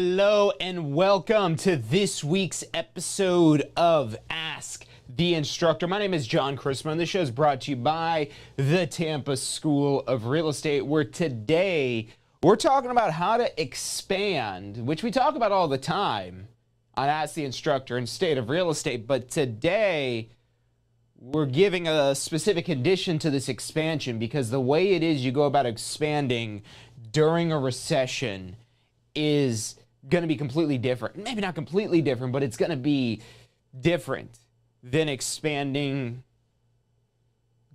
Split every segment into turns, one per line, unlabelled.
Hello and welcome to this week's episode of Ask the Instructor. My name is John Christman, and this show is brought to you by the Tampa School of Real Estate, where today we're talking about how to expand, which we talk about all the time on Ask the Instructor and State of Real Estate, but today we're giving a specific condition to this expansion, because the way it is you go about expanding during a recession is going to be completely different. Maybe not completely different, but it's going to be different than expanding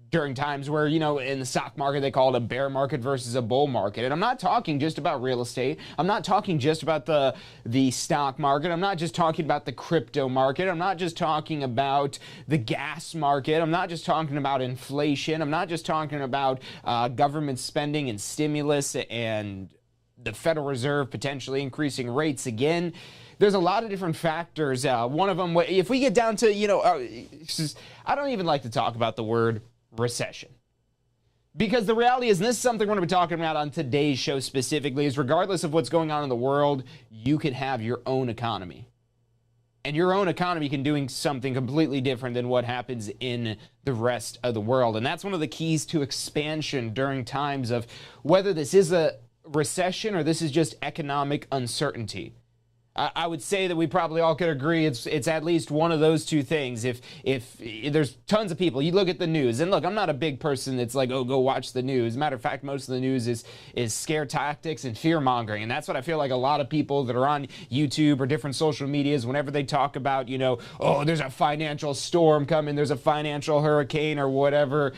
during times where, you know, in the stock market, they call it a bear market versus a bull market. And I'm not talking just about real estate. I'm not talking just about the stock market. I'm not just talking about the crypto market. I'm not just talking about the gas market. I'm not just talking about inflation. I'm not just talking about government spending and stimulus and the Federal Reserve potentially increasing rates again. There's a lot of different factors. One of them, if we get down to, I don't even like to talk about the word recession. Because the reality is, and this is something we're going to be talking about on today's show specifically, is regardless of what's going on in the world, you can have your own economy. And your own economy can do something completely different than what happens in the rest of the world. And that's one of the keys to expansion during times of whether this is a recession or this is just economic uncertainty. I would say that we probably all could agree it's at least one of those two things. If there's tons of people, you look at the news, and look, I'm not a big person that's like, oh, go watch the news. Matter of fact, most of the news is scare tactics and fear mongering, and that's what I feel like a lot of people that are on YouTube or different social medias, whenever they talk about, oh, there's a financial storm coming, there's a financial hurricane or whatever,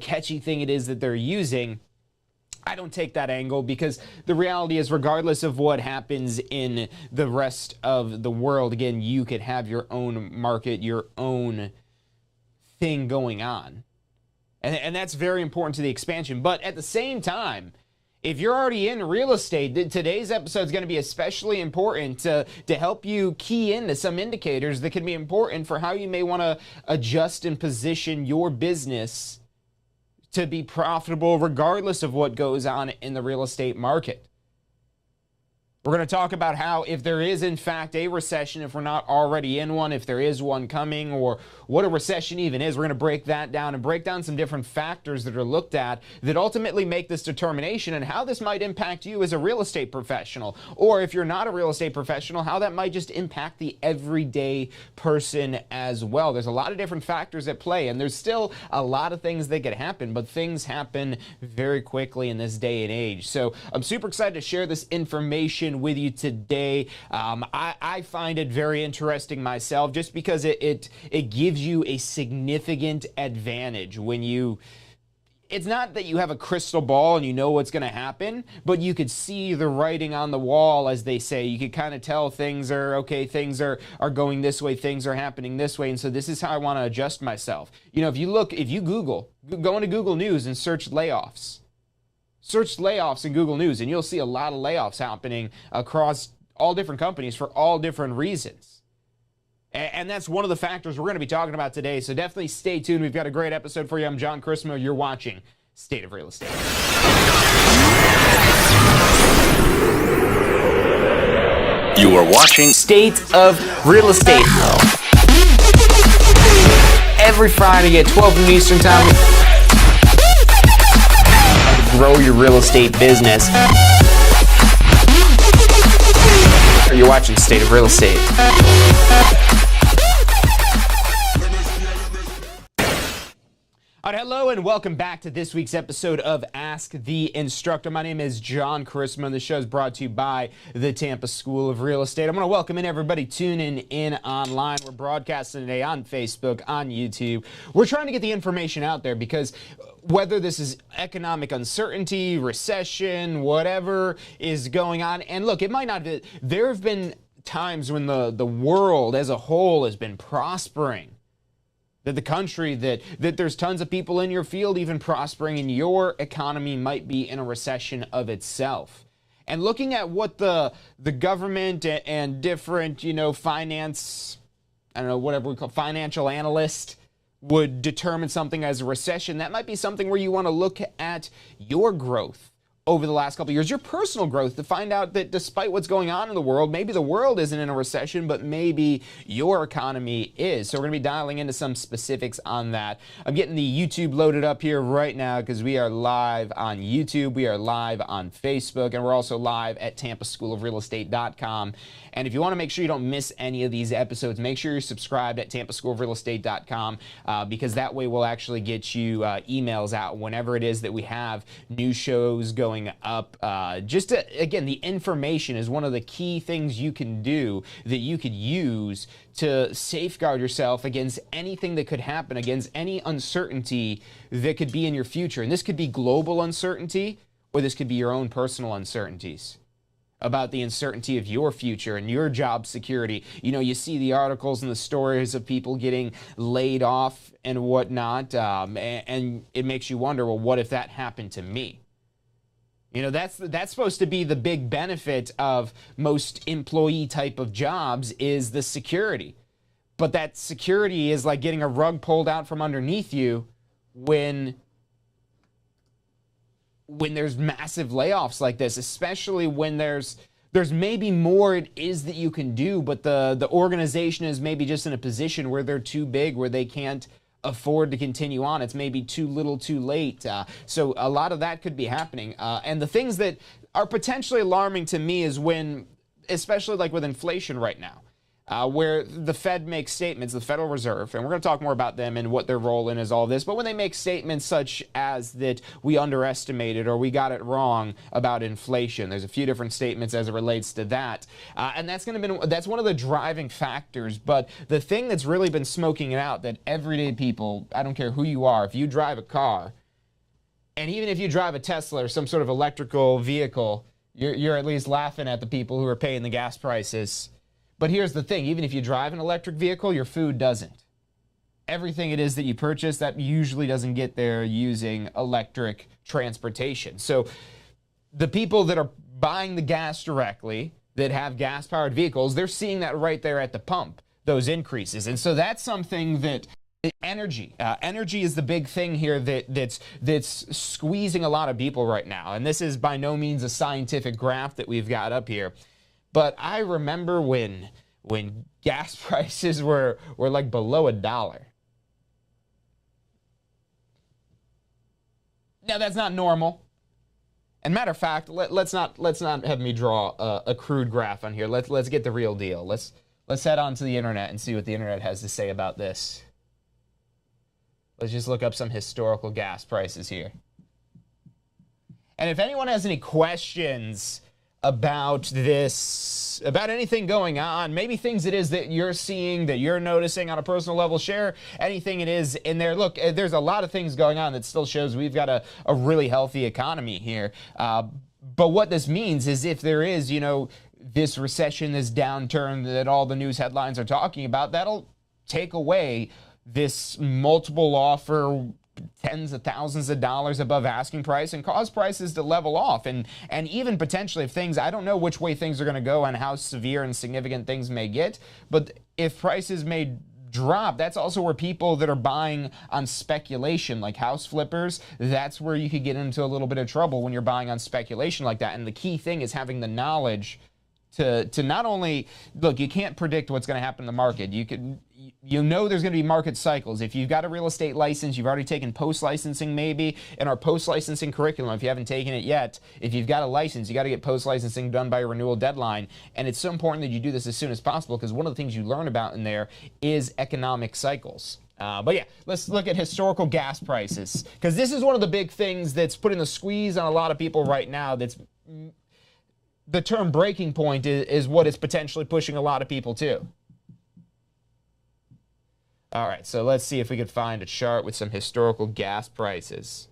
catchy thing it is that they're using. I don't take that angle, because the reality is, regardless of what happens in the rest of the world, again, you could have your own market, your own thing going on. And that's very important to the expansion. But at the same time, if you're already in real estate, today's episode is going to be especially important to help you key into some indicators that can be important for how you may want to adjust and position your business to be profitable regardless of what goes on in the real estate market. We're going to talk about how, if there is in fact a recession, if we're not already in one, if there is one coming, or what a recession even is. We're going to break that down and break down some different factors that are looked at that ultimately make this determination, and how this might impact you as a real estate professional. Or if you're not a real estate professional, how that might just impact the everyday person as well. There's a lot of different factors at play, and there's still a lot of things that could happen, but things happen very quickly in this day and age. So I'm super excited to share this information with you today. I find it very interesting myself, just because it gives you a significant advantage when it's not that you have a crystal ball and you know what's going to happen, but you could see the writing on the wall, as they say. You could kind of tell things are going this way, things are happening this way, and so this is how I want to adjust myself. If you go into Google News and search layoffs. Search layoffs in Google News, and you'll see a lot of layoffs happening across all different companies for all different reasons. And that's one of the factors we're going to be talking about today, so definitely stay tuned. We've got a great episode for you. I'm John Christman. You're watching State of Real Estate.
You are watching
State of Real Estate. Every Friday at 12 noon Eastern Time. Grow your real estate business. You're watching State of Real Estate. All right, hello and welcome back to this week's episode of Ask the Instructor. My name is John Christman. The show is brought to you by the Tampa School of Real Estate. I'm going to welcome in everybody tuning in online. We're broadcasting today on Facebook, on YouTube. We're trying to get the information out there, because whether this is economic uncertainty, recession, whatever is going on, and look, it might not be, there have been times when the world as a whole has been prospering. That the country, that there's tons of people in your field even prospering, and your economy might be in a recession of itself. And looking at what the government and different, finance, I don't know, whatever we call financial analysts would determine something as a recession, that might be something where you want to look at your growth over the last couple of years, your personal growth, to find out that despite what's going on in the world, maybe the world isn't in a recession, but maybe your economy is. So we're going to be dialing into some specifics on that. I'm getting the YouTube loaded up here right now because we are live on YouTube, we are live on Facebook, and we're also live at tampaschoolofrealestate.com. And if you want to make sure you don't miss any of these episodes, make sure you're subscribed at tampaschoolofrealestate.com because that way we'll actually get you emails out whenever it is that we have new shows going up. Again, the information is one of the key things you can do that you could use to safeguard yourself against anything that could happen, against any uncertainty that could be in your future. And this could be global uncertainty, or this could be your own personal uncertainties about the uncertainty of your future and your job security. You know, you see the articles and the stories of people getting laid off and whatnot, and it makes you wonder, well, what if that happened to me? You know, that's supposed to be the big benefit of most employee type of jobs, is the security. But that security is like getting a rug pulled out from underneath you when there's massive layoffs like this, especially when there's maybe more it is that you can do, but the organization is maybe just in a position where they're too big, where they can't afford to continue on. It's maybe too little too late. So a lot of that could be happening. And the things that are potentially alarming to me is when, especially like with inflation right now, where the Fed makes statements, the Federal Reserve, and we're going to talk more about them and what their role in is all this, but when they make statements such as that we underestimated or we got it wrong about inflation, there's a few different statements as it relates to that, and that's one of the driving factors. But the thing that's really been smoking it out, that everyday people, I don't care who you are, if you drive a car, and even if you drive a Tesla or some sort of electrical vehicle, you're at least laughing at the people who are paying the gas prices. But here's the thing, even if you drive an electric vehicle, your food doesn't. Everything it is that you purchase, that usually doesn't get there using electric transportation. So the people that are buying the gas directly, that have gas-powered vehicles, they're seeing that right there at the pump, those increases. And so that's something that energy is the big thing here that's squeezing a lot of people right now. And this is by no means a scientific graph that we've got up here. But I remember when gas prices were like below $1. Now that's not normal. And matter of fact, let's not have me draw a crude graph on here. Let's get the real deal. Let's head on to the internet and see what the internet has to say about this. Let's just look up some historical gas prices here. And if anyone has any questions about this, about anything going on, maybe things it is that you're seeing, that you're noticing on a personal level, share anything it is in there. Look, there's a lot of things going on that still shows we've got a really healthy economy here. But what this means is if there is, you know, this recession, this downturn that all the news headlines are talking about, that'll take away this multiple offer, tens of thousands of dollars above asking price, and cause prices to level off. And even potentially if things, I don't know which way things are going to go and how severe and significant things may get, but if prices may drop, that's also where people that are buying on speculation, like house flippers, that's where you could get into a little bit of trouble when you're buying on speculation like that. And the key thing is having the knowledge to not only, look, you can't predict what's going to happen in the market. You know there's going to be market cycles. If you've got a real estate license, you've already taken post-licensing maybe, in our post-licensing curriculum, if you haven't taken it yet, if you've got a license, you got to get post-licensing done by a renewal deadline. And it's so important that you do this as soon as possible, because one of the things you learn about in there is economic cycles. But yeah, let's look at historical gas prices, because this is one of the big things that's putting the squeeze on a lot of people right now. That's the term breaking point is what is potentially pushing a lot of people to. All right, so let's see if we could find a chart with some historical gas prices.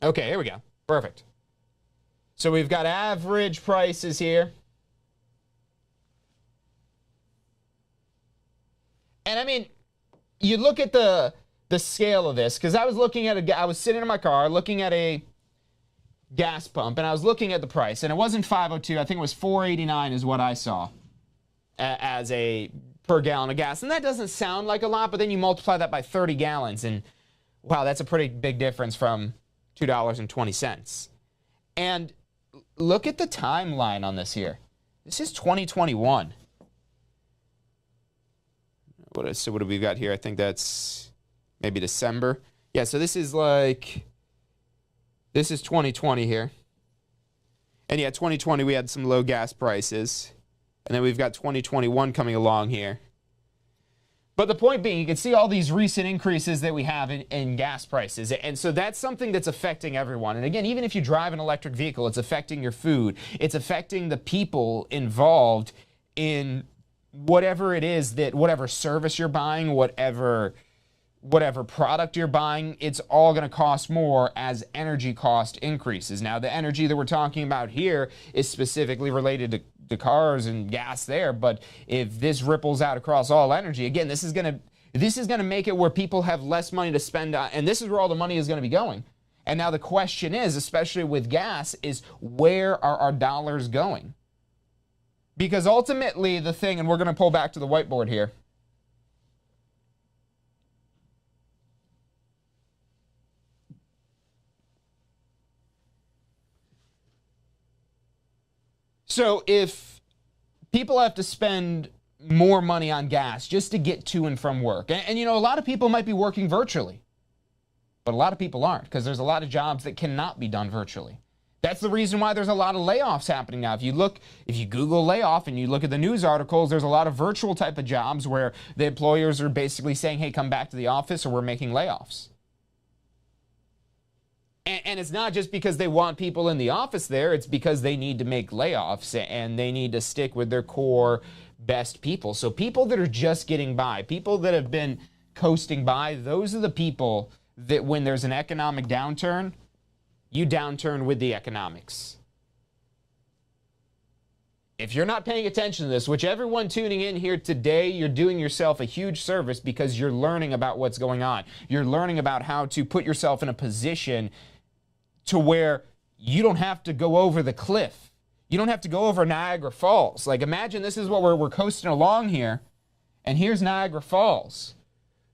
Okay, here we go. Perfect. So we've got average prices here. And I mean, you look at the scale of this, because I was looking at I was sitting in my car looking at a gas pump, and I was looking at the price, and it wasn't 502, I think it was 489 is what I saw as a per gallon of gas. And that doesn't sound like a lot, but then you multiply that by 30 gallons, and wow, that's a pretty big difference from $2.20. And look at the timeline on this here. This is 2021. So what do we got here? I think that's maybe December. Yeah, so this is 2020 here. And yeah, 2020 we had some low gas prices. And then we've got 2021 coming along here. But the point being, you can see all these recent increases that we have in gas prices. And so that's something that's affecting everyone. And again, even if you drive an electric vehicle, it's affecting your food. It's affecting the people involved in whatever it is whatever service you're buying, whatever product you're buying, it's all going to cost more as energy cost increases. Now, the energy that we're talking about here is specifically related to cars and gas there, but if this ripples out across all energy, again, this is going to make it where people have less money to spend on, and this is where all the money is going to be going. And now the question is, especially with gas, is where are our dollars going? Because ultimately the thing, and we're going to pull back to the whiteboard here. So if people have to spend more money on gas just to get to and from work, and you know, a lot of people might be working virtually, but a lot of people aren't, because there's a lot of jobs that cannot be done virtually. That's the reason why there's a lot of layoffs happening now. If you Google layoff and you look at the news articles, there's a lot of virtual type of jobs where the employers are basically saying, hey, come back to the office or we're making layoffs. And it's not just because they want people in the office there, it's because they need to make layoffs and they need to stick with their core best people. So people that are just getting by, people that have been coasting by, those are the people that when there's an economic downturn, you downturn with the economics. If you're not paying attention to this, which everyone tuning in here today, you're doing yourself a huge service because you're learning about what's going on. You're learning about how to put yourself in a position to where you don't have to go over the cliff. You don't have to go over Niagara Falls. Like, imagine this is what we're coasting along here, and here's Niagara Falls.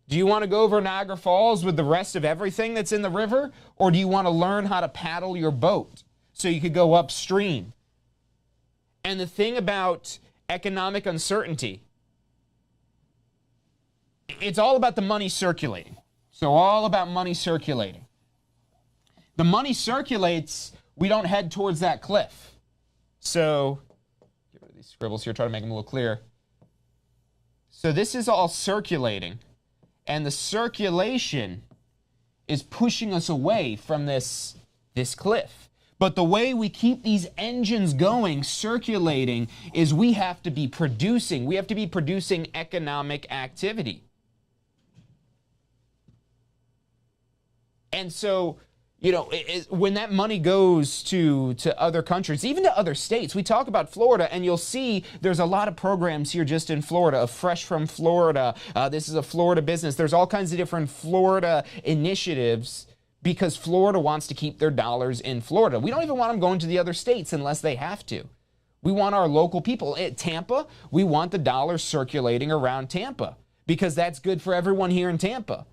Do you want to go over Niagara Falls with the rest of everything that's in the river? Or do you want to learn how to paddle your boat so you could go upstream? And the thing about economic uncertainty, it's all about the money circulating. So all about money circulating. The money circulates, we don't head towards that cliff. So, get rid of these scribbles here, try to make them a little clearer. So this is all circulating. And the circulation is pushing us away from this cliff. But the way we keep these engines going, circulating, is we have to be producing. We have to be producing economic activity. And so, you know, when that money goes to other countries, even to other states, we talk about Florida, and you'll see there's a lot of programs here just in Florida, of Fresh from Florida. This is a Florida business. There's all kinds of different Florida initiatives because Florida wants to keep their dollars in Florida. We don't even want them going to the other states unless they have to. We want our local people. At Tampa, we want the dollars circulating around Tampa because that's good for everyone here in Tampa.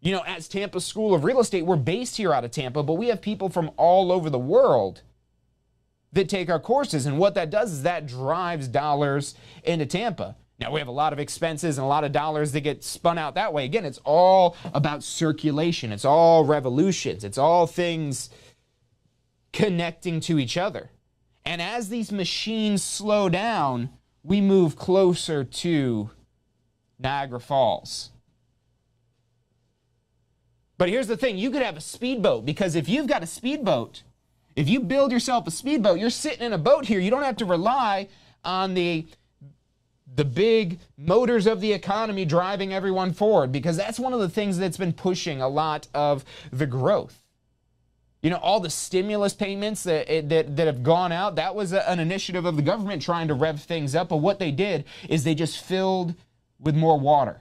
You know, as Tampa School of Real Estate, we're based here out of Tampa, but we have people from all over the world that take our courses. And what that does is that drives dollars into Tampa. Now, we have a lot of expenses and a lot of dollars that get spun out that way. Again, it's all about circulation. It's all revolutions. It's all things connecting to each other. And as these machines slow down, we move closer to Niagara Falls. But here's the thing, you could have a speedboat, because if you've got a speedboat, if you build yourself a speedboat, you're sitting in a boat here. You don't have to rely on the big motors of the economy driving everyone forward, because that's one of the things that's been pushing a lot of the growth. You know, all the stimulus payments that have gone out, that was an initiative of the government trying to rev things up. But what they did is they just filled with more water.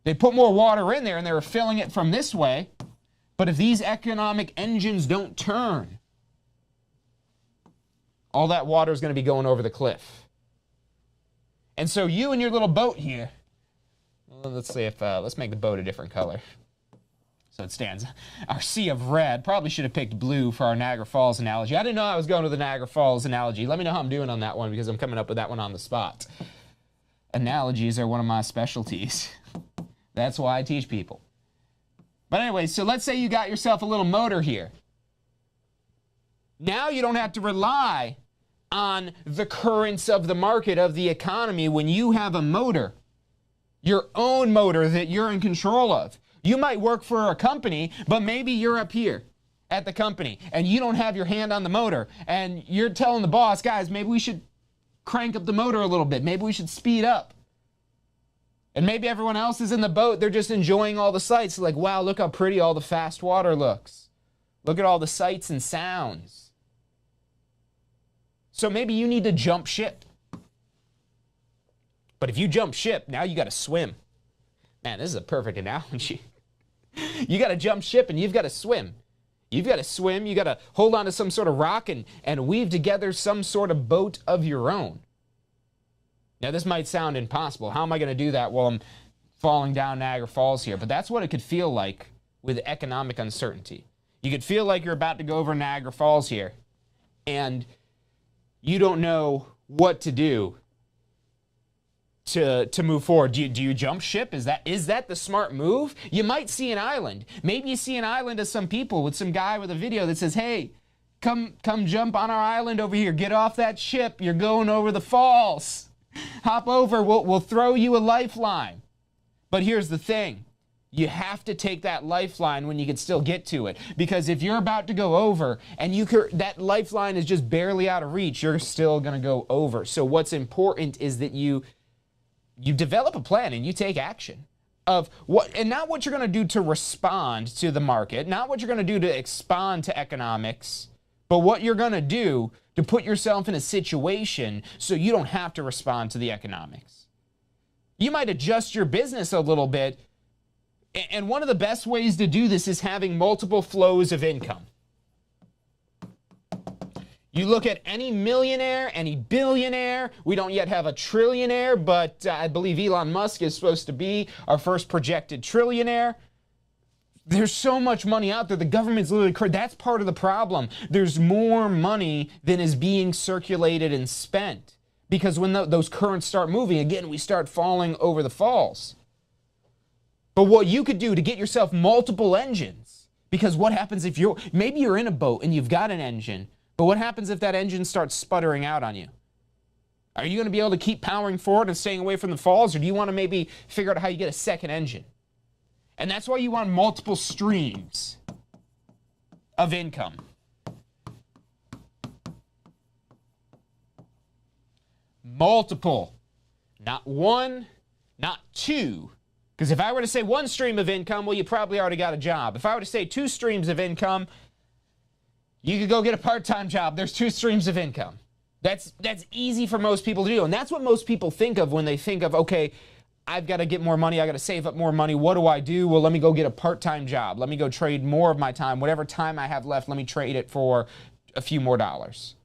They put more water in there and they were filling it from this way. But if these economic engines don't turn, all that water is going to be going over the cliff. And so you and your little boat here, let's see if, let's make the boat a different color. So it stands. Our sea of red. Probably should have picked blue for our Niagara Falls analogy. I didn't know I was going to the Niagara Falls analogy. Let me know how I'm doing on that one because I'm coming up with that one on the spot. Analogies are one of my specialties. That's why I teach people. But anyway, so let's say you got yourself a little motor here. Now you don't have to rely on the currents of the market, of the economy, when you have a motor, your own motor that you're in control of. You might work for a company, but maybe you're up here at the company and you don't have your hand on the motor and you're telling the boss, guys, maybe we should crank up the motor a little bit. Maybe we should speed up. And maybe everyone else is in the boat. They're just enjoying all the sights. Like, wow, look how pretty all the fast water looks. Look at all the sights and sounds. So maybe you need to jump ship. But if you jump ship, now you got to swim. Man, this is a perfect analogy. You got to jump ship and you've got to swim. You've got to swim. You got to hold on to some sort of rock and weave together some sort of boat of your own. Now, this might sound impossible. How am I going to do that while I'm falling down Niagara Falls here? But that's what it could feel like with economic uncertainty. You could feel like you're about to go over Niagara Falls here and you don't know what to do to move forward. Do you jump ship? Is that the smart move? You might see an island. Maybe you see an island of some people with some guy with a video that says, hey, come jump on our island over here. Get off that ship. You're going over the falls. Hop over. We'll throw you a lifeline. But here's the thing. You have to take that lifeline when you can still get to it. Because if you're about to go over and that lifeline is just barely out of reach, you're still going to go over. So what's important is that you develop a plan and you take action of not what you're going to do to respond to the market, not what you're going to do to expand to economics, but what you're going to do to put yourself in a situation so you don't have to respond to the economics. You might adjust your business a little bit, and one of the best ways to do this is having multiple flows of income. You look at any millionaire, any billionaire. We don't yet have a trillionaire, but I believe Elon Musk is supposed to be our first projected trillionaire. There's so much money out there. The government's literally crazy. That's part of the problem. There's more money than is being circulated and spent. Because when those currents start moving, again, we start falling over the falls. But what you could do to get yourself multiple engines, because what happens if maybe you're in a boat and you've got an engine, but what happens if that engine starts sputtering out on you? Are you going to be able to keep powering forward and staying away from the falls, or do you want to maybe figure out how you get a second engine? And that's why you want multiple streams of income. Multiple. Not one, not two. Because if I were to say one stream of income, well, you probably already got a job. If I were to say two streams of income, you could go get a part-time job. There's two streams of income. That's easy for most people to do. And that's what most people think of when they think of, okay, I've got to get more money. I got to save up more money. What do I do? Well, let me go get a part-time job. Let me go trade more of my time. Whatever time I have left, let me trade it for a few more dollars.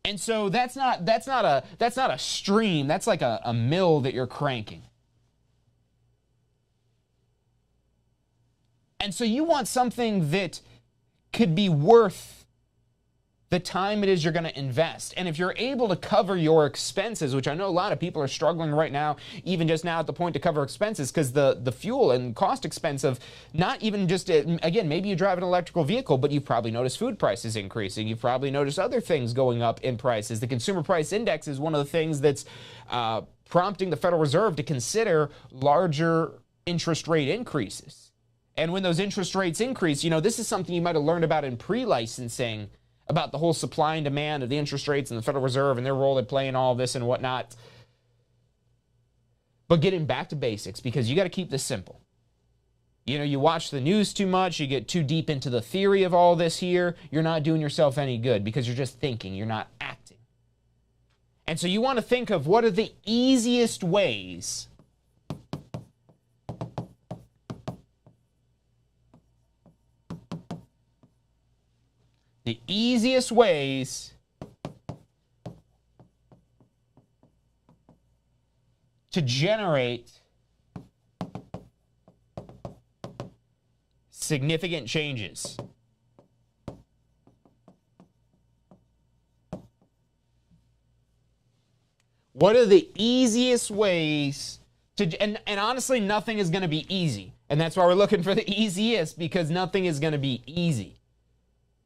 And so that's not a stream. That's like a mill that you're cranking. And so you want something that could be worth the time it is you're going to invest. And if you're able to cover your expenses, which I know a lot of people are struggling right now, even just now at the point to cover expenses, because the fuel and cost expense of not even just, again, maybe you drive an electrical vehicle, but you've probably noticed food prices increasing. You've probably noticed other things going up in prices. The Consumer Price Index is one of the things that's prompting the Federal Reserve to consider larger interest rate increases. And when those interest rates increase, this is something you might have learned about in pre-licensing, about the whole supply and demand of the interest rates and the Federal Reserve and their role they play in all of this and whatnot. But getting back to basics, because you got to keep this simple. You watch the news too much, you get too deep into the theory of all this here, you're not doing yourself any good because you're just thinking, you're not acting. And so you want to think of what are the easiest ways to generate significant changes. What are the easiest ways to, and honestly, nothing is going to be easy. And that's why we're looking for the easiest, because nothing is going to be easy.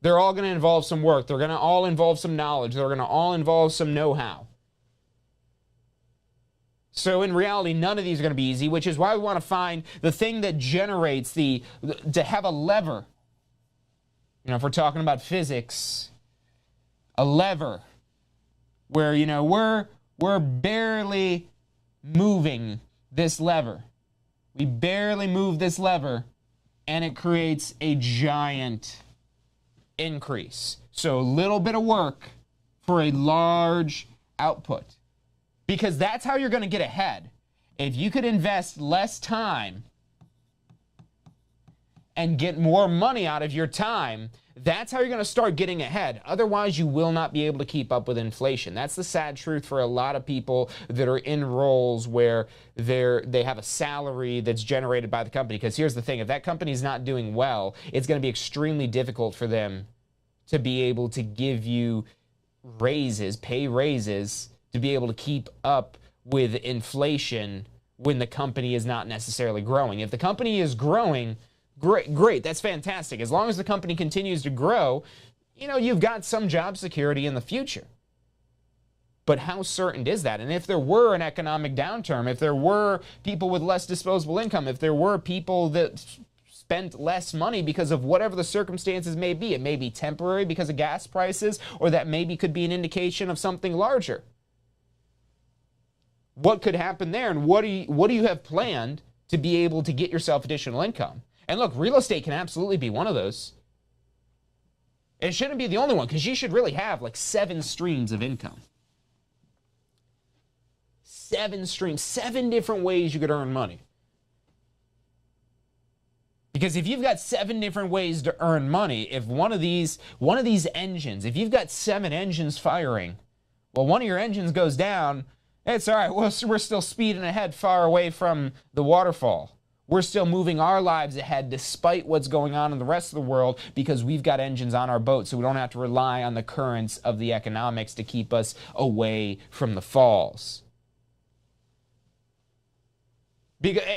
They're all going to involve some work. They're going to all involve some knowledge. They're going to all involve some know-how. So in reality, none of these are going to be easy, which is why we want to find the thing that generates to have a lever. You know, if we're talking about physics, a lever where, you know, we're barely moving this lever. We barely move this lever, and it creates a giant increase. So a little bit of work for a large output. Because that's how you're going to get ahead. If you could invest less time and get more money out of your time, that's how you're going to start getting ahead. Otherwise, you will not be able to keep up with inflation. That's the sad truth for a lot of people that are in roles where they have a salary that's generated by the company. Because here's the thing, if that company is not doing well, it's going to be extremely difficult for them to be able to give you raises, pay raises, to be able to keep up with inflation when the company is not necessarily growing. If the company is growing, great, that's fantastic. As long as the company continues to grow, you know, you've got some job security in the future. But how certain is that? And if there were an economic downturn, if there were people with less disposable income, if there were people that spent less money because of whatever the circumstances may be, it may be temporary because of gas prices, or that maybe could be an indication of something larger. What could happen there, and what do you have planned to be able to get yourself additional income? And look, real estate can absolutely be one of those. It shouldn't be the only one, because you should really have like 7 streams of income. 7 streams, 7 different ways you could earn money. Because if you've got 7 different ways to earn money, if one of these engines, if you've got 7 engines firing, well, one of your engines goes down, it's all right. We're still speeding ahead far away from the waterfall. We're still moving our lives ahead despite what's going on in the rest of the world, because we've got engines on our boat, so we don't have to rely on the currents of the economics to keep us away from the falls.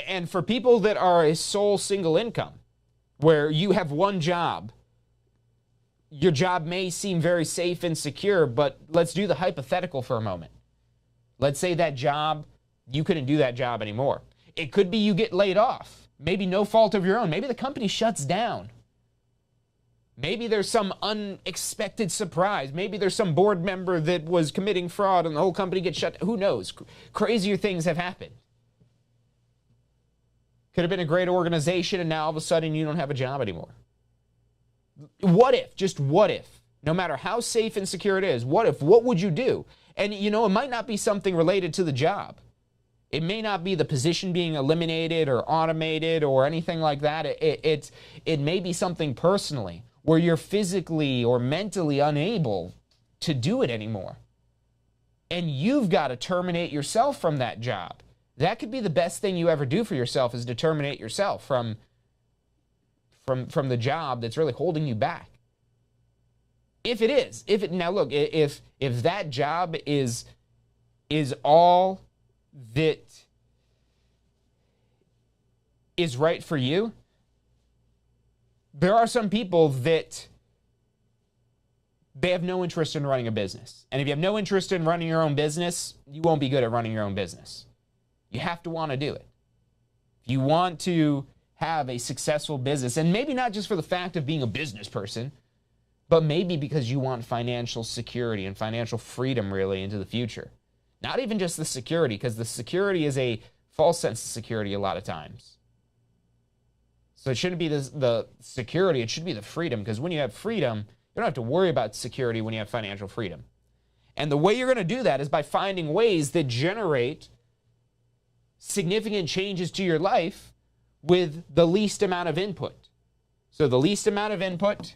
And for people that are a sole single income, where you have one job, your job may seem very safe and secure, but let's do the hypothetical for a moment. Let's say that job, you couldn't do that job anymore. It could be you get laid off. Maybe no fault of your own. Maybe the company shuts down. Maybe there's some unexpected surprise. Maybe there's some board member that was committing fraud and the whole company gets shut down. Who knows? Crazier things have happened. Could have been a great organization, and now all of a sudden you don't have a job anymore. What if? Just what if? No matter how safe and secure it is, what if? What would you do? And, you know, it might not be something related to the job. It may not be the position being eliminated or automated or anything like that. It may be something personally where you're physically or mentally unable to do it anymore. And you've got to terminate yourself from that job. That could be the best thing you ever do for yourself, is to terminate yourself from the job that's really holding you back. If it is, now look, if that job is all that is right for you, there are some people that they have no interest in running a business. And if you have no interest in running your own business, you won't be good at running your own business. You have to want to do it. If you want to have a successful business, and maybe not just for the fact of being a business person, but maybe because you want financial security and financial freedom really into the future. Not even just the security, because the security is a false sense of security a lot of times. So it shouldn't be the security, it should be the freedom, because when you have freedom, you don't have to worry about security when you have financial freedom. And the way you're going to do that is by finding ways that generate significant changes to your life with the least amount of input. So the least amount of input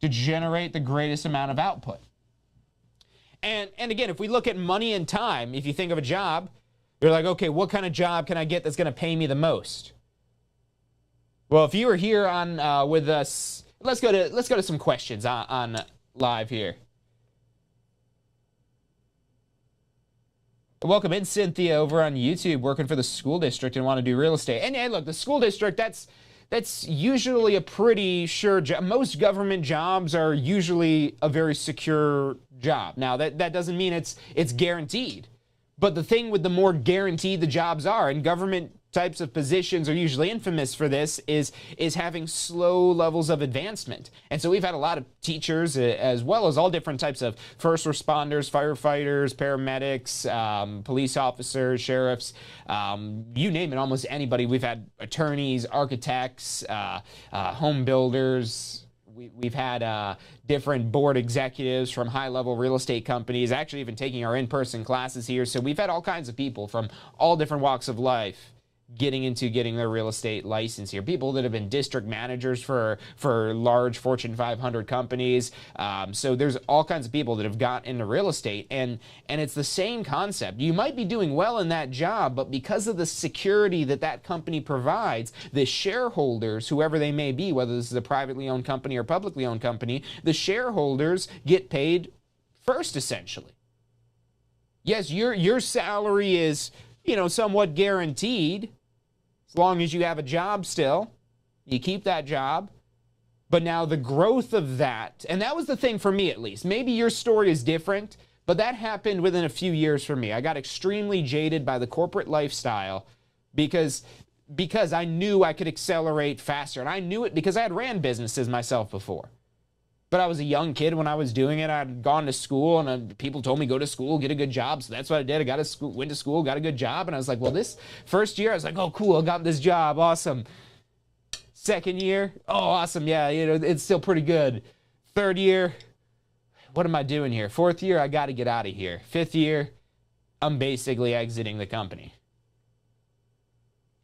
to generate the greatest amount of output. And again, if we look at money and time, if you think of a job, you're like, okay, what kind of job can I get that's going to pay me the most? Well, if you were here on with us, let's go to some questions on live here. Welcome in, Cynthia, over on YouTube, working for the school district and want to do real estate. And look, the school district, that's usually a pretty sure job. Most government jobs are usually a very secure job. Now, that doesn't mean it's guaranteed. But the thing with the more guaranteed the jobs are, and government types of positions are usually infamous for this, is having slow levels of advancement. And so we've had a lot of teachers, as well as all different types of first responders, firefighters, paramedics, police officers, sheriffs, you name it, almost anybody. We've had attorneys, architects, home builders. We've had different board executives from high-level real estate companies, actually even taking our in-person classes here. So we've had all kinds of people from all different walks of life getting their real estate license here. People that have been district managers for large Fortune 500 companies. So there's all kinds of people that have got into real estate, and it's the same concept. You might be doing well in that job, but because of the security that company provides, the shareholders, whoever they may be, whether this is a privately owned company or publicly owned company, the shareholders get paid first, essentially. Yes, your salary is, somewhat guaranteed. As long as you have a job still, you keep that job. But now the growth of that, and that was the thing for me at least. Maybe your story is different, but that happened within a few years for me. I got extremely jaded by the corporate lifestyle because I knew I could accelerate faster. And I knew it because I had ran businesses myself before. But I was a young kid when I was doing it. I'd gone to school, and people told me, go to school, get a good job. So that's what I did. Went to school, got a good job. And I was like, well, this first year, I was like, oh, cool, I got this job. Awesome. Second year, oh, awesome. Yeah, it's still pretty good. Third year, what am I doing here? Fourth year, I got to get out of here. Fifth year, I'm basically exiting the company.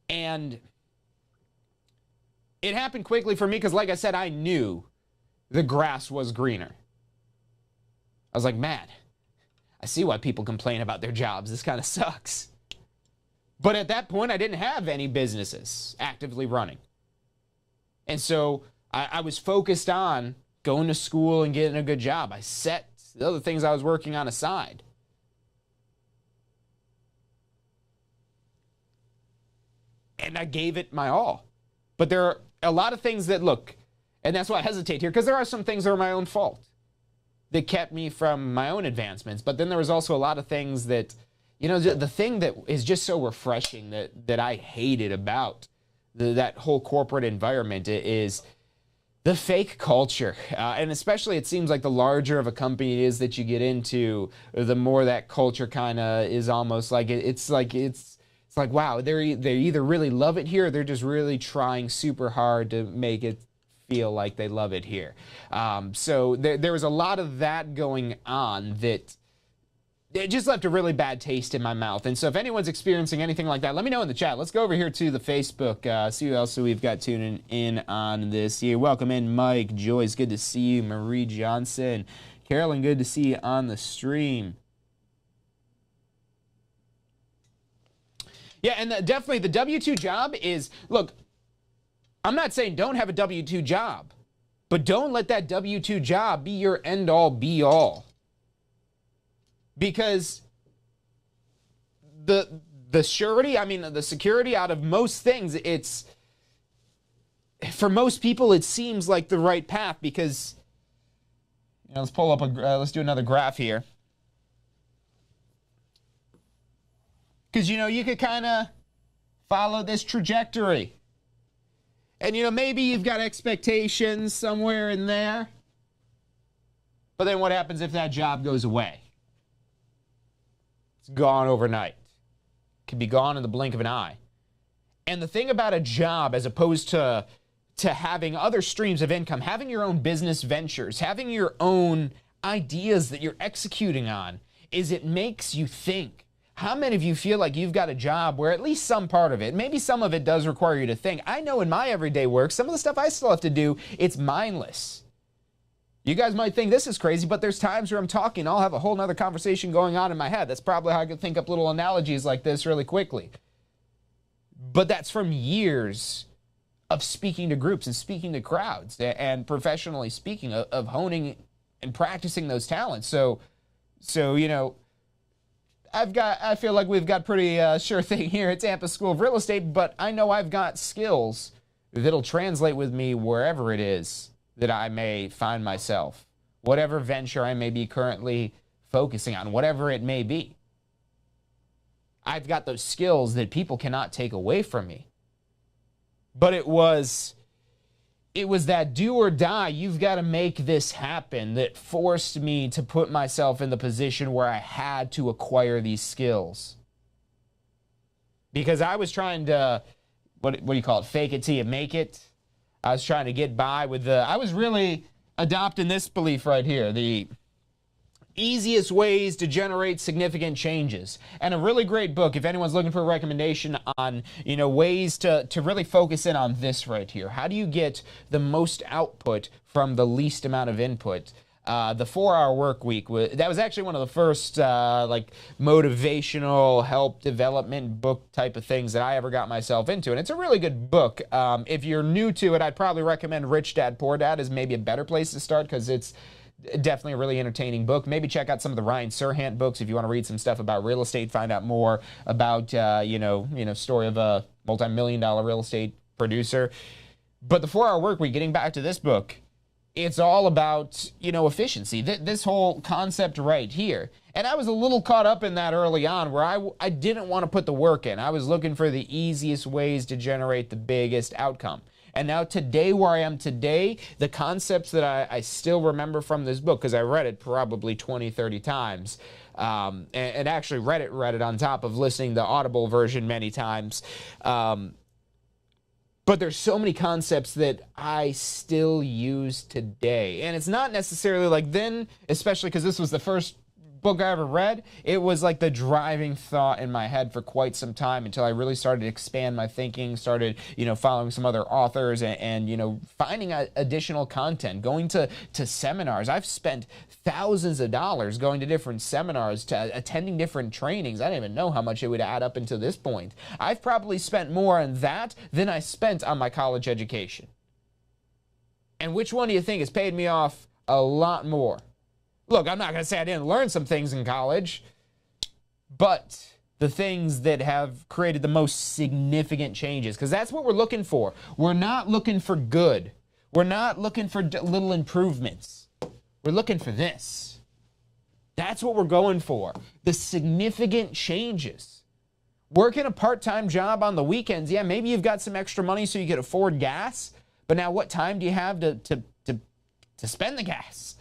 And it happened quickly for me because, like I said, I knew the grass was greener. I was like, man, I see why people complain about their jobs. This kind of sucks. But at that point, I didn't have any businesses actively running. And so I was focused on going to school and getting a good job. I set the other things I was working on aside. And I gave it my all. But there are a lot of things that, look, and that's why I hesitate here, because there are some things that are my own fault that kept me from my own advancements. But then there was also a lot of things that, the thing that is just so refreshing that I hated about that whole corporate environment is the fake culture. And especially it seems like the larger of a company it is that you get into, the more that culture kind of is almost like, it's like, wow, they either really love it here or they're just really trying super hard to make it feel like they love it here. So there was a lot of that going on that it just left a really bad taste in my mouth. And so if anyone's experiencing anything like that, let me know in the chat. Let's go over here to the Facebook, see who else we've got tuning in on this here. Welcome in, Mike, Joyce, good to see you. Marie Johnson, Carolyn, good to see you on the stream. Yeah, and definitely the W-2 job is, look, I'm not saying don't have a W-2 job, but don't let that W-2 job be your end-all, be-all. Because the security out of most things, it's, for most people, it seems like the right path because, let's pull up let's do another graph here. Because, you could kind of follow this trajectory. And, maybe you've got expectations somewhere in there. But then what happens if that job goes away? It's gone overnight. It can be gone in the blink of an eye. And the thing about a job, as opposed to having other streams of income, having your own business ventures, having your own ideas that you're executing on, is it makes you think. How many of you feel like you've got a job where at least some part of it, maybe some of it does require you to think? I know in my everyday work, some of the stuff I still have to do, it's mindless. You guys might think this is crazy, but there's times where I'm talking, I'll have a whole nother conversation going on in my head. That's probably how I could think up little analogies like this really quickly. But that's from years of speaking to groups and speaking to crowds and professionally speaking, of honing and practicing those talents. So you know, I feel like we've got pretty sure thing here at Tampa School of Real Estate, but I know I've got skills that'll translate with me wherever it is that I may find myself, whatever venture I may be currently focusing on, whatever it may be. I've got those skills that people cannot take away from me. But it was that do or die, you've got to make this happen, that forced me to put myself in the position where I had to acquire these skills. Because I was trying to, what do you call it, fake it till you make it. I was trying to get by with I was really adopting this belief right here, the easiest ways to generate significant changes. And a really great book, if anyone's looking for a recommendation on, you know, ways to really focus in on this right here. How do you get the most output from the least amount of input? The 4-Hour Work Week, that was actually one of the first like motivational help development book type of things that I ever got myself into. And it's a really good book. If you're new to it, I'd probably recommend Rich Dad, Poor Dad is maybe a better place to start, because it's definitely a really entertaining book. Maybe check out some of the Ryan Serhant books if you want to read some stuff about real estate, find out more about, story of a multi-million-dollar real estate producer. But the 4-Hour Work Week, getting back to this book, it's all about, efficiency. This whole concept right here. And I was a little caught up in that early on, where I didn't want to put the work in. I was looking for the easiest ways to generate the biggest outcome. And now today, where I am today, the concepts that I still remember from this book, because I read it probably 20, 30 times, and actually read it on top of listening to the Audible version many times. But there's so many concepts that I still use today. And it's not necessarily like then, especially because this was the first book I ever read, it was like the driving thought in my head for quite some time, until I really started to expand my thinking, started, following some other authors and finding additional content, going to seminars. I've spent thousands of dollars going to different seminars, to attending different trainings. I didn't even know how much it would add up until this point. I've probably spent more on that than I spent on my college education. And which one do you think has paid me off a lot more? Look, I'm not going to say I didn't learn some things in college, but the things that have created the most significant changes, because that's what we're looking for. We're not looking for good. We're not looking for little improvements. We're looking for this. That's what we're going for. The significant changes. Working a part-time job on the weekends, yeah, maybe you've got some extra money so you can afford gas, but now what time do you have to spend the gas?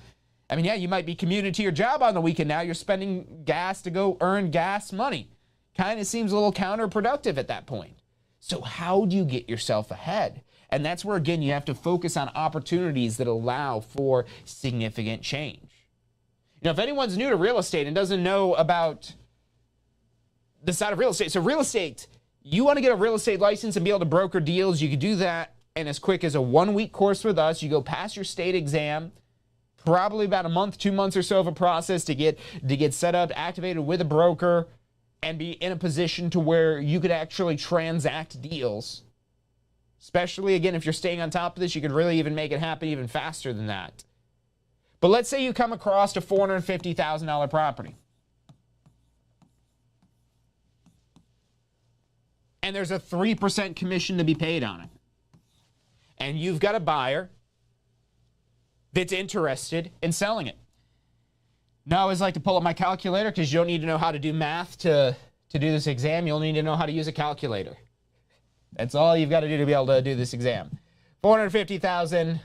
I mean, yeah, you might be commuting to your job on the weekend. Now you're spending gas to go earn gas money. Kind of seems a little counterproductive at that point. So how do you get yourself ahead? And that's where, again, you have to focus on opportunities that allow for significant change. If anyone's new to real estate and doesn't know about the side of real estate, so real estate, you want to get a real estate license and be able to broker deals, you can do that in as quick as a 1-week course with us. You go pass your state exam, probably about a month, 2 months or so of a process to get set up, activated with a broker, and be in a position to where you could actually transact deals. Especially, again, if you're staying on top of this, you could really even make it happen even faster than that. But let's say you come across a $450,000 property. And there's a 3% commission to be paid on it. And you've got a buyer that's interested in selling it. Now, I always like to pull up my calculator, because you don't need to know how to do math to do this exam. You'll need to know how to use a calculator. That's all you've got to do to be able to do this exam. 450,000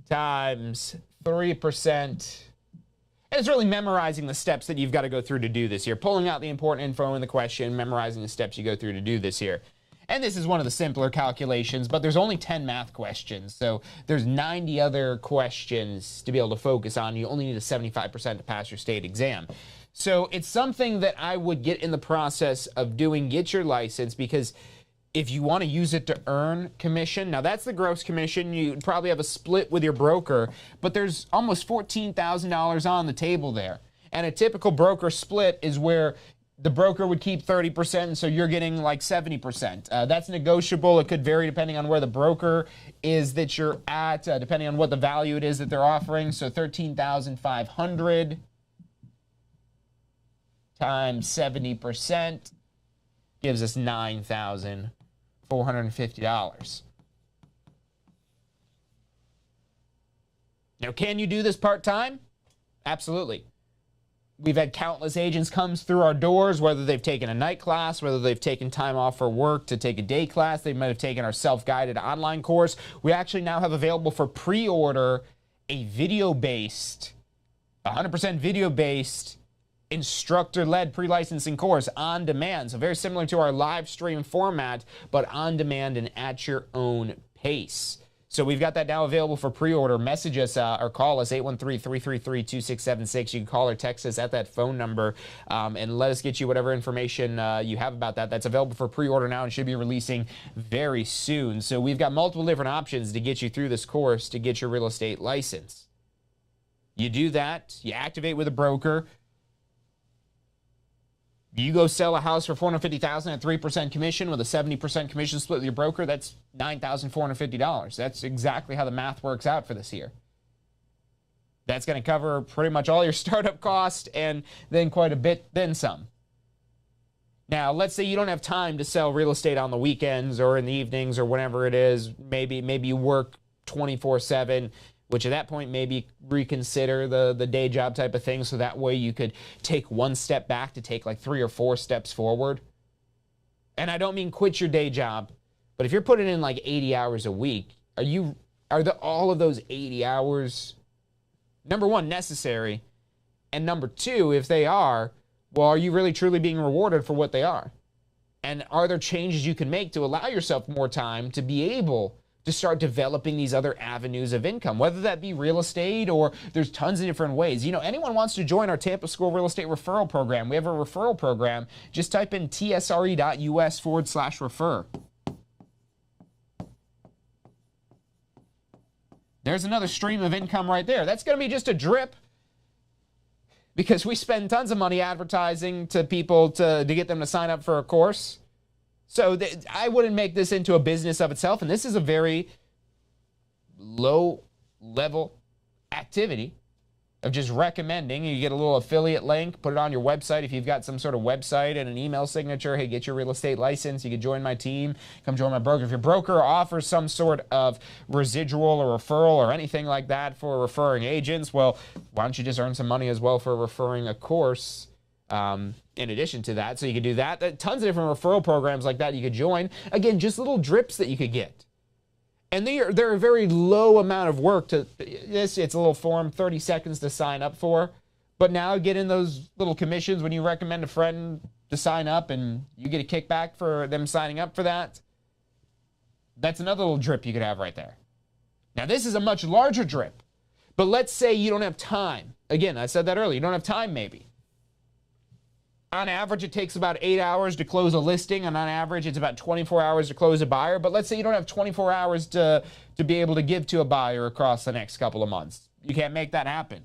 times 3%. And it's really memorizing the steps that you've got to go through to do this here. Pulling out the important info in the question, memorizing the steps you go through to do this here. And this is one of the simpler calculations, but there's only 10 math questions. So there's 90 other questions to be able to focus on. You only need a 75% to pass your state exam. So it's something that I would get in the process of doing, get your license, because if you want to use it to earn commission, now that's the gross commission. You'd probably have a split with your broker, but there's almost $14,000 on the table there. And a typical broker split is where The broker would keep 30%, and so you're getting like 70%. That's negotiable. It could vary depending on where the broker is that you're at, depending on what the value it is that they're offering. So $13,500 times 70% gives us $9,450. Now, can you do this part-time? Absolutely. We've had countless agents come through our doors, whether they've taken a night class, whether they've taken time off for work to take a day class. They might have taken our self-guided online course. We actually now have available for pre-order a video-based, 100% video-based, instructor-led pre-licensing course on demand. So very similar to our live stream format, but on demand and at your own pace. So we've got that now available for pre-order. Message us or call us, 813-333-2676. You can call or text us at that phone number and let us get you whatever information you have about that. That's available for pre-order now and should be releasing very soon. So we've got multiple different options to get you through this course to get your real estate license. You do that, you activate with a broker. You go sell a house for $450,000 at 3% commission with a 70% commission split with your broker, that's $9,450. That's exactly how the math works out for this year. That's going to cover pretty much all your startup costs and then quite a bit, then some. Now, let's say you don't have time to sell real estate on the weekends or in the evenings or whenever it is. Maybe you work 24/7. Which at that point, maybe reconsider the day job type of thing, so that way you could take one step back to take like 3 or 4 steps forward. And I don't mean quit your day job, but if you're putting in like 80 hours a week, are all of those 80 hours, number one, necessary? And number two, if they are, well, are you really truly being rewarded for what they are? And are there changes you can make to allow yourself more time to be able to start developing these other avenues of income, whether that be real estate or there's tons of different ways. You know, anyone wants to join our Tampa School Real Estate Referral Program. We have a referral program. Just type in tsre.us/refer. There's another stream of income right there. That's going to be just a drip because we spend tons of money advertising to people to get them to sign up for a course. So I wouldn't make this into a business of itself, and this is a very low-level activity of just recommending. You get a little affiliate link, put it on your website. If you've got some sort of website and an email signature, hey, get your real estate license. You can join my team. Come join my broker. If your broker offers some sort of residual or referral or anything like that for referring agents, well, why don't you just earn some money as well for referring a course in addition to that? So you could do that. Tons of different referral programs like that you could join. Again, just little drips that you could get. And they're a very low amount of work to this. It's a little form, 30 seconds to sign up for. But now get in those little commissions when you recommend a friend to sign up and you get a kickback for them signing up for that. That's another little drip you could have right there. Now, this is a much larger drip. But let's say you don't have time. Again, I said that earlier. You don't have time maybe. On average, it takes about 8 hours to close a listing, and on average, it's about 24 hours to close a buyer. But let's say you don't have 24 hours to be able to give to a buyer across the next couple of months. You can't make that happen.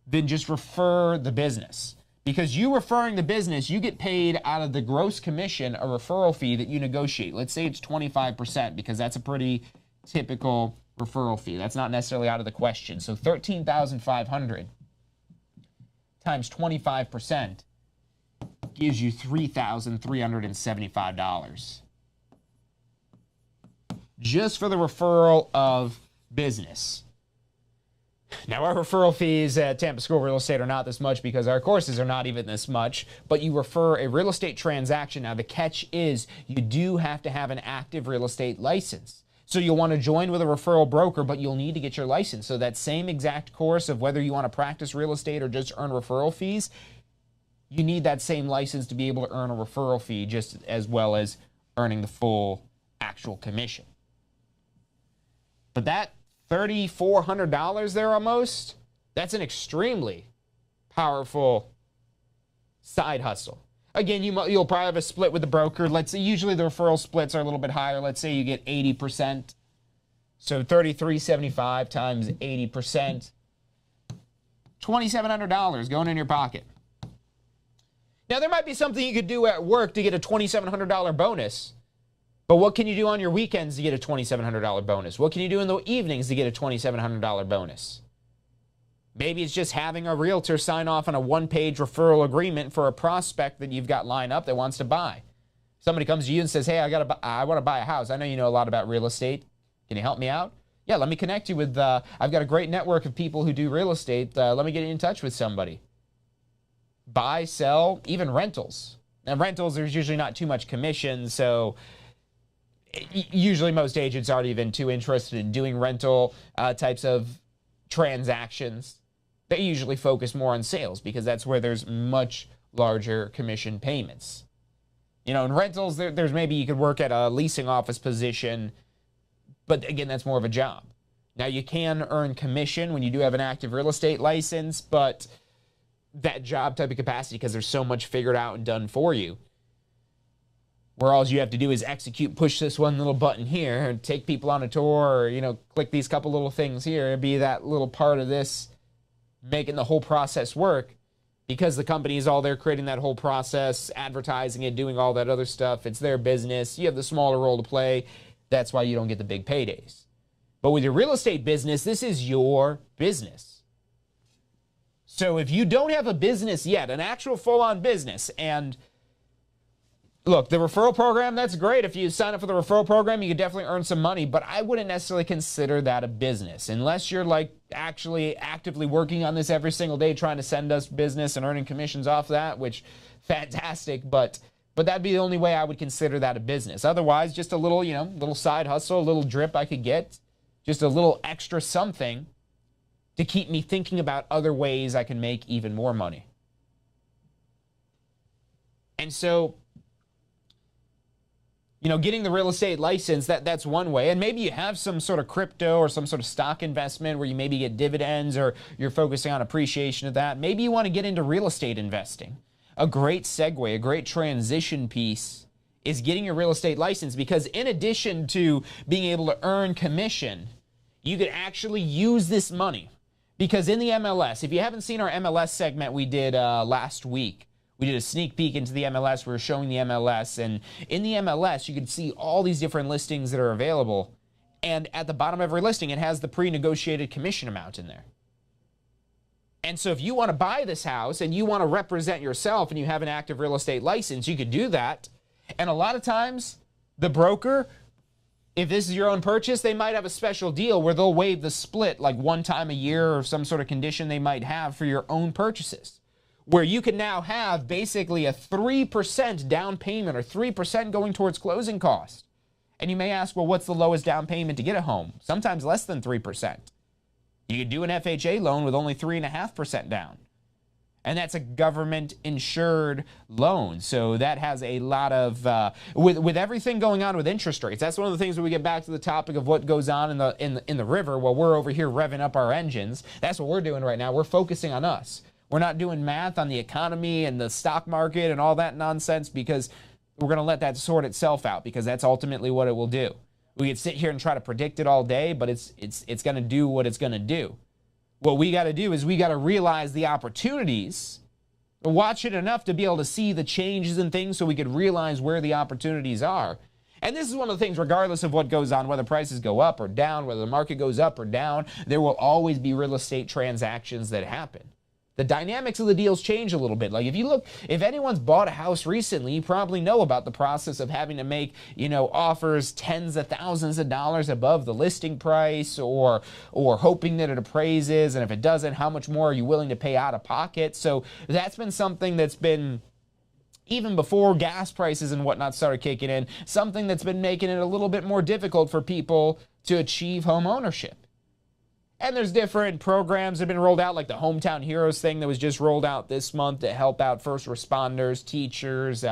Then just refer the business. Because you referring the business, you get paid out of the gross commission, a referral fee that you negotiate. Let's say it's 25%, because that's a pretty typical referral fee. That's not necessarily out of the question. So $13,500 times 25%. Gives you $3,375 just for the referral of business. Now, our referral fees at Tampa School Real Estate are not this much because our courses are not even this much, but you refer a real estate transaction. Now, the catch is you do have to have an active real estate license. So you'll want to join with a referral broker, but you'll need to get your license. So that same exact course of whether you want to practice real estate or just earn referral fees, you need that same license to be able to earn a referral fee just as well as earning the full actual commission. But that $3,400 there almost, that's an extremely powerful side hustle. Again, you'll probably have a split with the broker. Let's say usually the referral splits are a little bit higher. Let's say you get 80%. So $3,375 times 80%, $2,700 going in your pocket. Now, there might be something you could do at work to get a $2,700 bonus, but what can you do on your weekends to get a $2,700 bonus? What can you do in the evenings to get a $2,700 bonus? Maybe it's just having a realtor sign off on a one-page referral agreement for a prospect that you've got lined up that wants to buy. Somebody comes to you and says, hey, I want to buy a house. I know you know a lot about real estate. Can you help me out? Yeah, let me connect you with, I've got a great network of people who do real estate. Let me get you in touch with somebody. Buy, sell, even rentals. And rentals, there's usually not too much commission, so usually most agents aren't even too interested in doing rental types of transactions. They usually focus more on sales because that's where there's much larger commission payments. You know, in rentals, there's maybe you could work at a leasing office position, but again, that's more of a job. Now, you can earn commission when you do have an active real estate license, but that job type of capacity, because there's so much figured out and done for you, where all you have to do is execute, push this one little button here, and take people on a tour, or, you know, click these couple little things here, and be that little part of this, making the whole process work, because the company is all there creating that whole process, advertising it, doing all that other stuff. It's their business. You have the smaller role to play. That's why you don't get the big paydays. But with your real estate business, this is your business. So if you don't have a business yet, an actual full-on business, and look, the referral program, that's great. If you sign up for the referral program, you could definitely earn some money, but I wouldn't necessarily consider that a business unless you're like actually actively working on this every single day, trying to send us business and earning commissions off that, which fantastic, but that'd be the only way I would consider that a business. Otherwise, just a little, you know, little side hustle, a little drip I could get, just a little extra something to keep me thinking about other ways I can make even more money. And so, you know, getting the real estate license, that's one way. And maybe you have some sort of crypto or some sort of stock investment where you maybe get dividends, or you're focusing on appreciation of that. Maybe you want to get into real estate investing. A great segue, a great transition piece is getting your real estate license, because in addition to being able to earn commission, you could actually use this money. Because in the MLS, if you haven't seen our MLS segment we did last week, we did a sneak peek into the MLS. We were showing the MLS, and in the MLS, you can see all these different listings that are available. And at the bottom of every listing, it has the pre-negotiated commission amount in there. And so if you want to buy this house and you want to represent yourself and you have an active real estate license, you could do that. And a lot of times, the broker, if this is your own purchase, they might have a special deal where they'll waive the split like one time a year, or some sort of condition they might have for your own purchases, where you can now have basically a 3% down payment, or 3% going towards closing costs. And you may ask, well, what's the lowest down payment to get a home? Sometimes less than 3%. You could do an FHA loan with only 3.5% down. And that's a government-insured loan. So that has a lot of, with everything going on with interest rates, that's one of the things when we get back to the topic of what goes on in the river while we're over here revving up our engines. That's what we're doing right now. We're focusing on us. We're not doing math on the economy and the stock market and all that nonsense, because we're going to let that sort itself out, because that's ultimately what it will do. We could sit here and try to predict it all day, but it's going to do what it's going to do. What we got to do is we got to realize the opportunities, watch it enough to be able to see the changes and things so we could realize where the opportunities are. And this is one of the things, regardless of what goes on, whether prices go up or down, whether the market goes up or down, there will always be real estate transactions that happen. The dynamics of the deals change a little bit. Like if anyone's bought a house recently, you probably know about the process of having to make, you know, offers tens of thousands of dollars above the listing price, or hoping that it appraises. And if it doesn't, how much more are you willing to pay out of pocket? So that's been something that's been, even before gas prices and whatnot started kicking in, something that's been making it a little bit more difficult for people to achieve home ownership. And there's different programs that have been rolled out, like the Hometown Heroes thing that was just rolled out this month to help out first responders, teachers,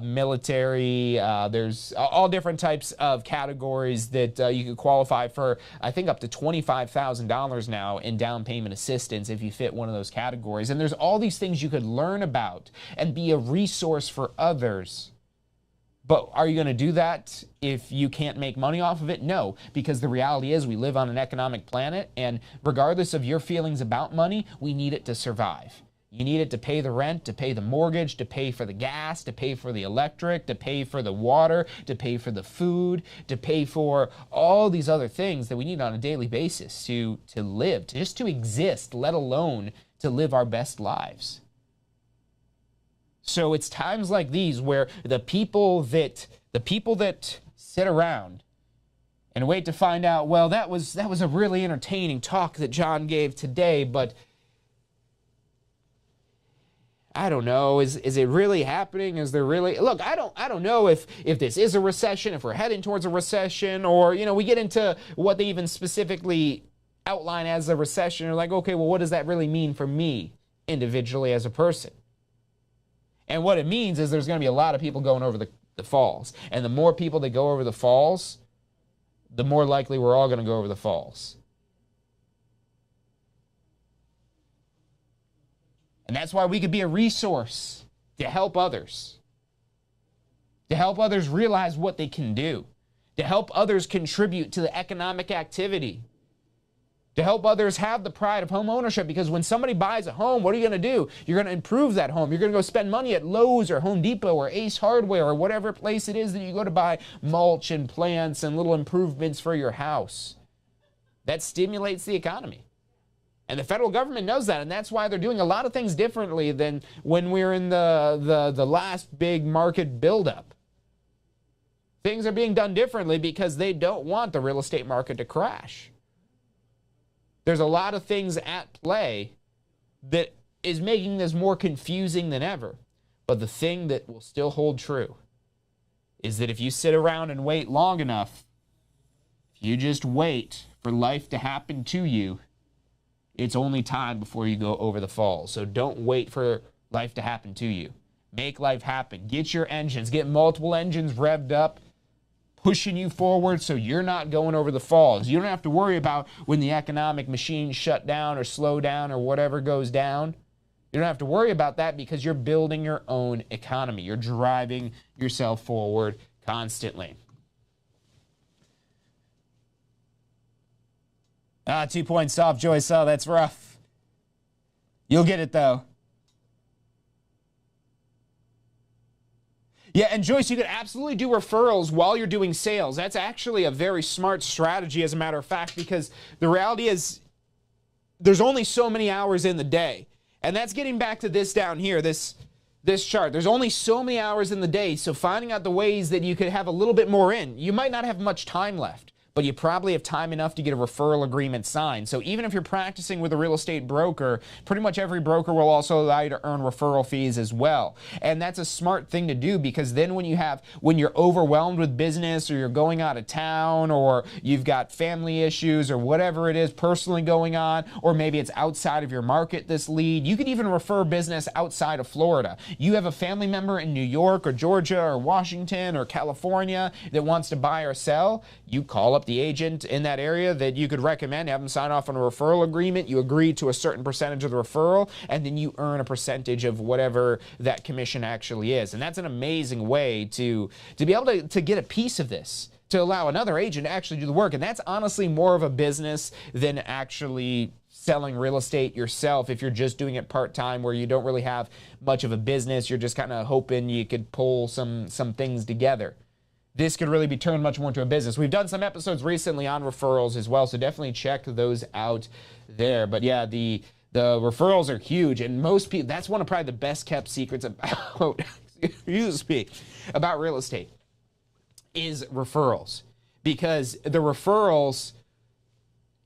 military. There's all different types of categories that you could qualify for, I think up to $25,000 now in down payment assistance if you fit one of those categories. And there's all these things you could learn about and be a resource for others. But are you going to do that if you can't make money off of it? No, because the reality is we live on an economic planet, and regardless of your feelings about money, we need it to survive. You need it to pay the rent, to pay the mortgage, to pay for the gas, to pay for the electric, to pay for the water, to pay for the food, to pay for all these other things that we need on a daily basis to live, just to exist, let alone to live our best lives. So it's times like these where the people that sit around and wait to find out, well, that was a really entertaining talk that John gave today, but I don't know, is it really happening? Is there really, look, I don't know if this is a recession, if we're heading towards a recession, or, we get into what they even specifically outline as a recession. Or like, okay, well, what does that really mean for me individually as a person? And what it means is there's going to be a lot of people going over the falls. And the more people that go over the falls, the more likely we're all going to go over the falls. And that's why we could be a resource to help others realize what they can do, to help others contribute to the economic activity, to help others have the pride of home ownership. Because when somebody buys a home, what are you going to do? You're going to improve that home. You're going to go spend money at Lowe's or Home Depot or Ace Hardware or whatever place it is that you go to buy mulch and plants and little improvements for your house. That stimulates the economy. And the federal government knows that, and that's why they're doing a lot of things differently than when we're in the last big market buildup. Things are being done differently because they don't want the real estate market to crash. There's a lot of things at play that is making this more confusing than ever. But the thing that will still hold true is that if you sit around and wait long enough, if you just wait for life to happen to you, it's only time before you go over the falls. So don't wait for life to happen to you. Make life happen. Get your engines. Get multiple engines revved up, pushing you forward so you're not going over the falls. You don't have to worry about when the economic machine shut down or slow down or whatever goes down. You don't have to worry about that because you're building your own economy. You're driving yourself forward constantly. 2 points off, Joyce. Oh, that's rough. You'll get it, though. Yeah, and Joyce, you could absolutely do referrals while you're doing sales. That's actually a very smart strategy, as a matter of fact, because the reality is there's only so many hours in the day. And that's getting back to this down here, this chart. There's only so many hours in the day, so finding out the ways that you could have a little bit more in. You might not have much time left, but you probably have time enough to get a referral agreement signed. So even if you're practicing with a real estate broker, pretty much every broker will also allow you to earn referral fees as well. And that's a smart thing to do, because then when you're overwhelmed with business, or you're going out of town, or you've got family issues, or whatever it is personally going on, or maybe it's outside of your market, this lead, you could even refer business outside of Florida. You have a family member in New York or Georgia or Washington or California that wants to buy or sell, you call up the agent in that area that you could recommend, have them sign off on a referral agreement, you agree to a certain percentage of the referral, and then you earn a percentage of whatever that commission actually is. And that's an amazing way to be able to get a piece of this, to allow another agent to actually do the work. And that's honestly more of a business than actually selling real estate yourself. If you're just doing it part-time, where you don't really have much of a business, you're just kind of hoping you could pull some things together. This could really be turned much more into a business. We've done some episodes recently on referrals as well, so definitely check those out there. But yeah, the referrals are huge, and most people, that's one of probably the best kept secrets about, about real estate, is referrals. Because the referrals,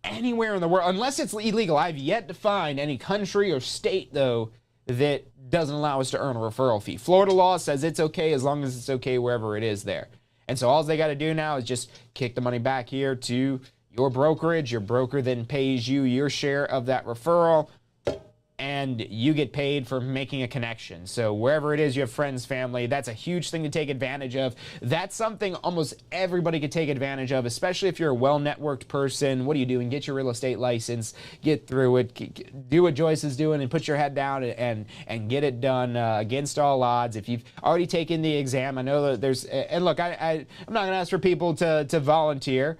anywhere in the world, unless it's illegal, I've yet to find any country or state, though, that doesn't allow us to earn a referral fee. Florida law says it's okay as long as it's okay wherever it is there. And so all they got to do now is just kick the money back here to your brokerage. Your broker then pays you your share of that referral, and you get paid for making a connection. So wherever it is, you have friends, family, that's a huge thing to take advantage of. That's something almost everybody could take advantage of, especially if you're a well-networked person. What are you doing? Get your real estate license, get through it, do what Joyce is doing, and put your head down and get it done against all odds. If you've already taken the exam, I know that there's, and look, I'm not going to ask for people to volunteer,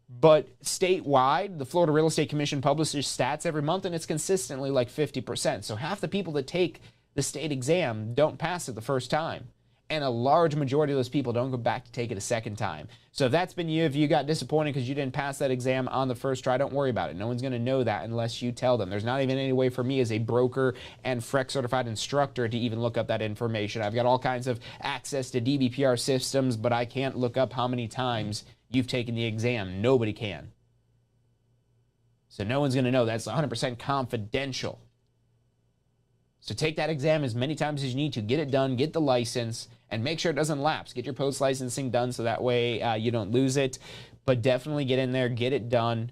But statewide, the Florida Real Estate Commission publishes stats every month, and it's consistently like 50%. So half the people that take the state exam don't pass it the first time. And a large majority of those people don't go back to take it a second time. So if that's been you, if you got disappointed because you didn't pass that exam on the first try, don't worry about it. No one's going to know that unless you tell them. There's not even any way for me as a broker and FREC certified instructor to even look up that information. I've got all kinds of access to DBPR systems, but I can't look up how many times you've taken the exam. Nobody can. So no one's going to know. That's 100% confidential. So take that exam as many times as you need to. Get it done, get the license, and make sure it doesn't lapse. Get your post-licensing done so that way you don't lose it. But definitely get in there, get it done.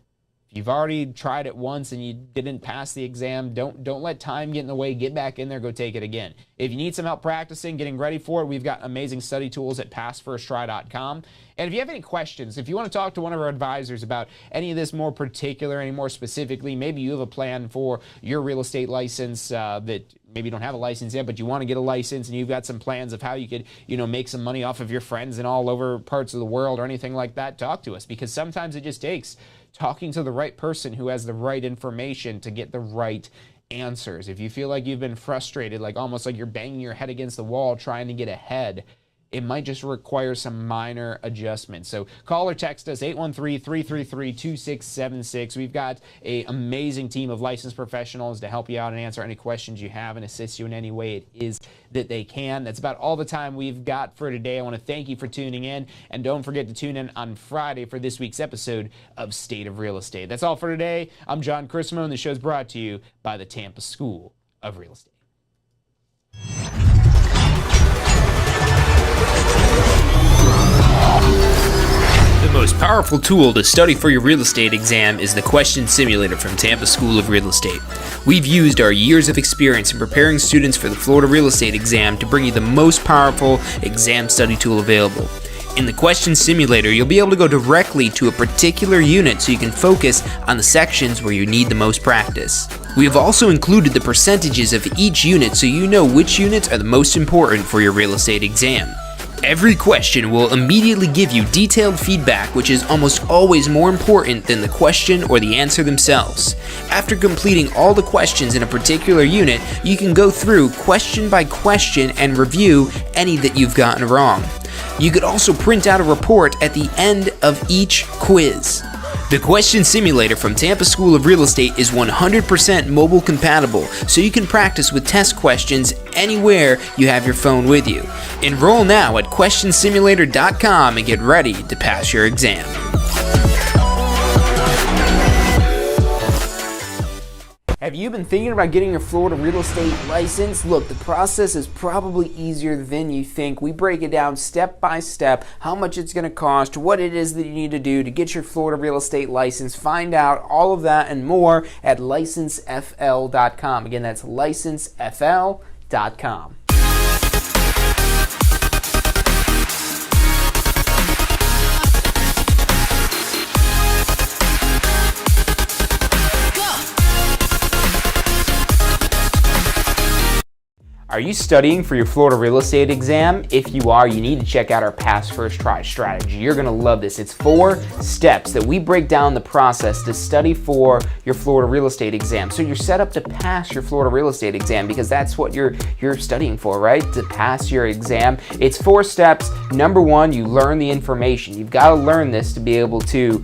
If you've already tried it once and you didn't pass the exam, don't let time get in the way. Get back in there, go take it again. If you need some help practicing, getting ready for it, we've got amazing study tools at passfirsttry.com. And if you have any questions, if you want to talk to one of our advisors about any of this more particular, any more specifically, maybe you have a plan for your real estate license that maybe you don't have a license yet, but you want to get a license and you've got some plans of how you could, make some money off of your friends in all over parts of the world or anything like that, talk to us, because sometimes it just takes talking to the right person who has the right information to get the right answers. If you feel like you've been frustrated, like almost like you're banging your head against the wall trying to get ahead, it might just require some minor adjustments. So call or text us, 813-333-2676. We've got an amazing team of licensed professionals to help you out and answer any questions you have and assist you in any way it is that they can. That's about all the time we've got for today. I want to thank you for tuning in, and don't forget to tune in on Friday for this week's episode of State of Real Estate. That's all for today. I'm John Chrismo, and the show's brought to you by the Tampa School of Real Estate.
The most powerful tool to study for your real estate exam is the Question Simulator from Tampa School of Real Estate. We've used our years of experience in preparing students for the Florida real estate exam to bring you the most powerful exam study tool available. In the Question Simulator, you'll be able to go directly to a particular unit so you can focus on the sections where you need the most practice. We have also included the percentages of each unit so you know which units are the most important for your real estate exam. Every question will immediately give you detailed feedback, which is almost always more important than the question or the answer themselves. After completing all the questions in a particular unit, you can go through question by question and review any that you've gotten wrong. You could also print out a report at the end of each quiz. The Question Simulator from Tampa School of Real Estate is 100% mobile compatible, so you can practice with test questions anywhere you have your phone with you. Enroll now at questionsimulator.com and get ready to pass your exam.
Have you been thinking about getting your Florida real estate license? Look, the process is probably easier than you think. We break it down step by step, how much it's going to cost, what it is that you need to do to get your Florida real estate license. Find out all of that and more at licensefl.com. Again, that's licensefl.com. Are you studying for your Florida real estate exam? If you are, you need to check out our Pass First Try strategy. You're going to love this. It's 4 steps that we break down the process to study for your Florida real estate exam. So you're set up to pass your Florida real estate exam because that's what you're studying for, right? To pass your exam. It's 4 steps. Number 1, you learn the information. You've got to learn this to be able to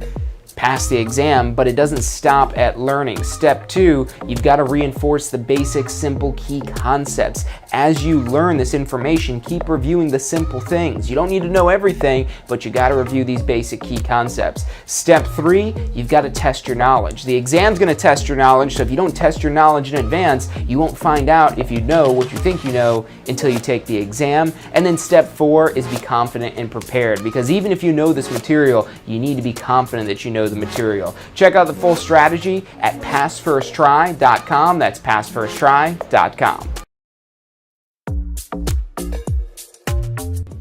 pass the exam, but it doesn't stop at learning. Step 2, you've got to reinforce the basic, simple, key concepts. As you learn this information, keep reviewing the simple things. You don't need to know everything, but you got to review these basic key concepts. Step 3, you've got to test your knowledge. The exam's going to test your knowledge, so if you don't test your knowledge in advance, you won't find out if you know what you think you know until you take the exam. And then step 4 is be confident and prepared, because even if you know this material, you need to be confident that you know the material. Check out the full strategy at passfirsttry.com. That's passfirsttry.com.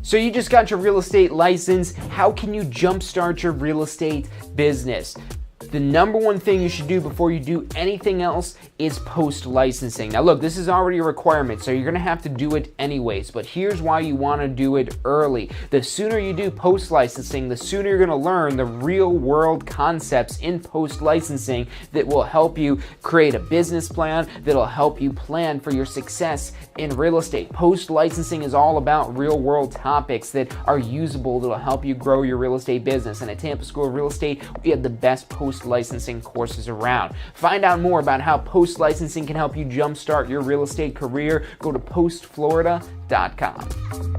So you just got your real estate license. How can you jumpstart your real estate business? the number one thing you should do before you do anything else is post-licensing. Now look, this is already a requirement, so you're gonna have to do it anyways, but here's why you wanna do it early. The sooner you do post-licensing, the sooner you're gonna learn the real-world concepts in post-licensing that will help you create a business plan, that'll help you plan for your success in real estate. Post-licensing is all about real-world topics that are usable, that'll help you grow your real estate business. And at Tampa School of Real Estate, we have the best post-licensing courses around. Find out more about how post-licensing can help you jumpstart your real estate career. Go to postflorida.com.